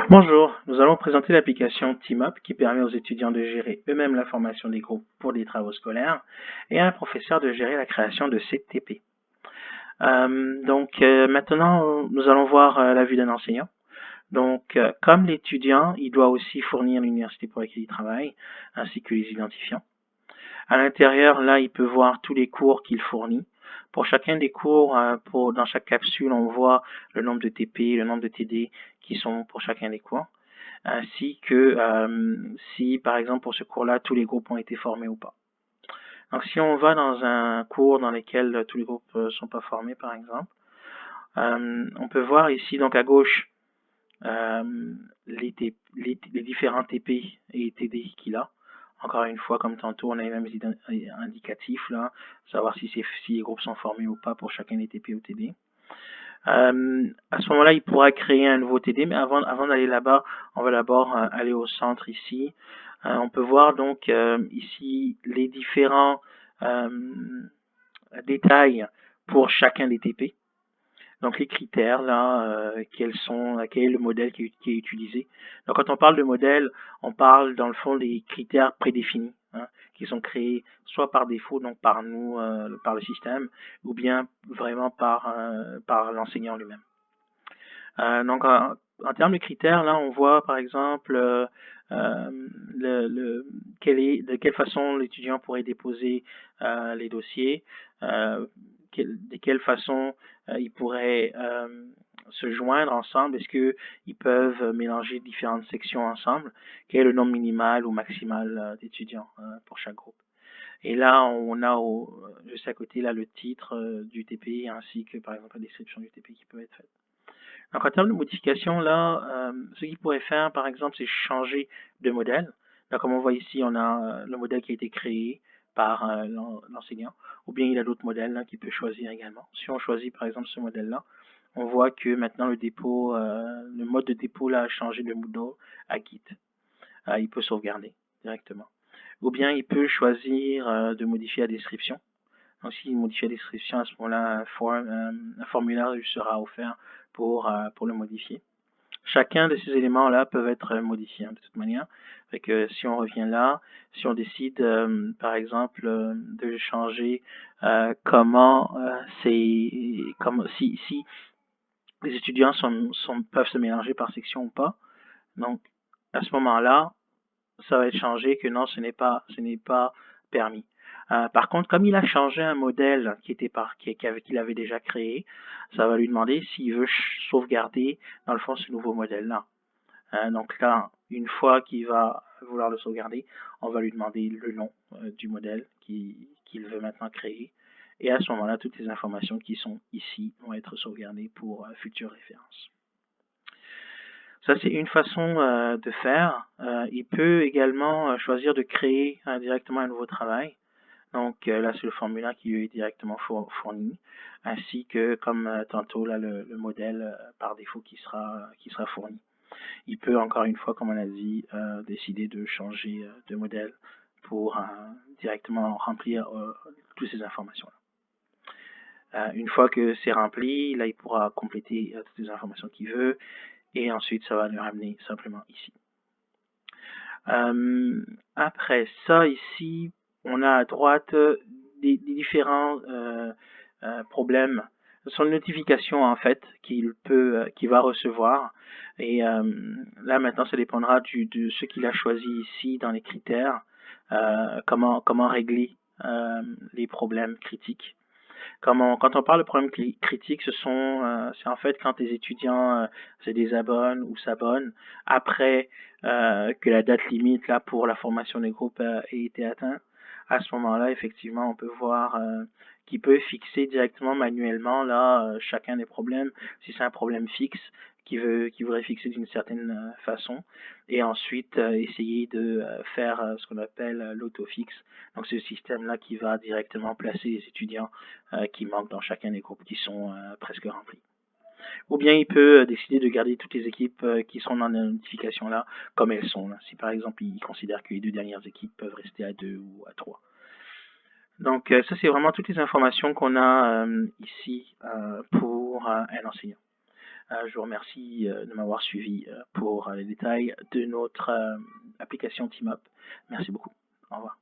Bonjour, nous allons présenter l'application TeamUp qui permet aux étudiants de gérer eux-mêmes la formation des groupes pour des travaux scolaires et à un professeur de gérer la création de CTP. Maintenant, nous allons voir la vue d'un enseignant. Comme l'étudiant, il doit aussi fournir l'université pour laquelle il travaille, ainsi que les identifiants. À l'intérieur, là, il peut voir tous les cours qu'il fournit. Pour chacun des cours, dans chaque capsule, on voit le nombre de TP, le nombre de TD qui sont pour chacun des cours, ainsi que si, par exemple, pour ce cours-là, tous les groupes ont été formés ou pas. Donc, si on va dans un cours dans lequel tous les groupes ne sont pas formés, par exemple, on peut voir ici, donc à gauche, les différents TP et TD qu'il a. Encore une fois, comme tantôt, on a les mêmes indicatifs là, savoir si les groupes sont formés ou pas pour chacun des TP ou TD. À ce moment-là, il pourra créer un nouveau TD, mais avant d'aller là-bas, on va d'abord aller au centre ici. On peut voir donc ici les différents détails pour chacun des TP. Donc les critères là, quel est le modèle qui est utilisé. Donc quand on parle de modèle, on parle dans le fond des critères prédéfinis, qui sont créés soit par défaut, donc par nous, par le système, ou bien vraiment par l'enseignant lui-même. En termes de critères, là, on voit par exemple de quelle façon l'étudiant pourrait déposer les dossiers, de quelle façon ils pourraient se joindre ensemble, est-ce qu'ils peuvent mélanger différentes sections ensemble, quel est le nombre minimal ou maximal d'étudiants pour chaque groupe. Et là, on a juste à côté là, le titre du TP ainsi que par exemple la description du TP qui peut être faite. Donc en termes de modification, là, ce qu'il pourrait faire, par exemple, c'est changer de modèle. Donc comme on voit ici, on a le modèle qui a été créé par l'enseignant, ou bien il a d'autres modèles là qu'il peut choisir également. Si on choisit par exemple ce modèle-là, on voit que maintenant le mode de dépôt là a changé de Moodle à Git. Il peut sauvegarder directement. Ou bien il peut choisir de modifier la description. Donc, s'il modifie la description, à ce moment-là, un formulaire lui sera offert pour le modifier. Chacun de ces éléments-là peuvent être modifiés de toute manière. Fait que si on revient là, si on décide, par exemple, de changer si les étudiants peuvent se mélanger par section ou pas, donc à ce moment-là, ça va être changé que non, ce n'est pas permis. Par contre, comme il a changé un modèle qu'il avait déjà créé, ça va lui demander s'il veut sauvegarder, dans le fond, ce nouveau modèle-là. Donc là, une fois qu'il va vouloir le sauvegarder, on va lui demander le nom du modèle qu'il veut maintenant créer. Et à ce moment-là, toutes les informations qui sont ici vont être sauvegardées pour futures références. Ça, c'est une façon de faire. Il peut également choisir de créer directement un nouveau travail. Donc là, c'est le formulaire qui lui est directement fourni, ainsi que, comme tantôt, là, le modèle par défaut qui sera fourni. Il peut, encore une fois, comme on a dit, décider de changer de modèle pour directement remplir toutes ces informations-là. Une fois que c'est rempli, là, il pourra compléter toutes les informations qu'il veut, et ensuite, ça va le ramener simplement ici. Après ça, ici, on a à droite des différents problèmes. Ce sont les notifications, en fait, qu'il va recevoir. Et là, maintenant, ça dépendra de ce qu'il a choisi ici dans les critères, comment régler les problèmes critiques. Quand on parle de problèmes critiques, c'est en fait quand les étudiants se désabonnent ou s'abonnent après que la date limite là pour la formation des groupes ait été atteinte. À ce moment-là, effectivement, on peut voir qu'il peut fixer directement manuellement là chacun des problèmes. Si c'est un problème fixe, qu'il voudrait fixer d'une certaine façon, et ensuite essayer de faire ce qu'on appelle l'autofixe. Donc c'est ce système-là qui va directement placer les étudiants qui manquent dans chacun des groupes qui sont presque remplis. Ou bien il peut décider de garder toutes les équipes qui sont dans la notification là comme elles sont. Là. Si par exemple il considère que les 2 dernières équipes peuvent rester à 2 ou à 3. Donc ça c'est vraiment toutes les informations qu'on a ici pour un enseignant. Je vous remercie de m'avoir suivi pour les détails de notre application TeamUp. Merci beaucoup. Au revoir.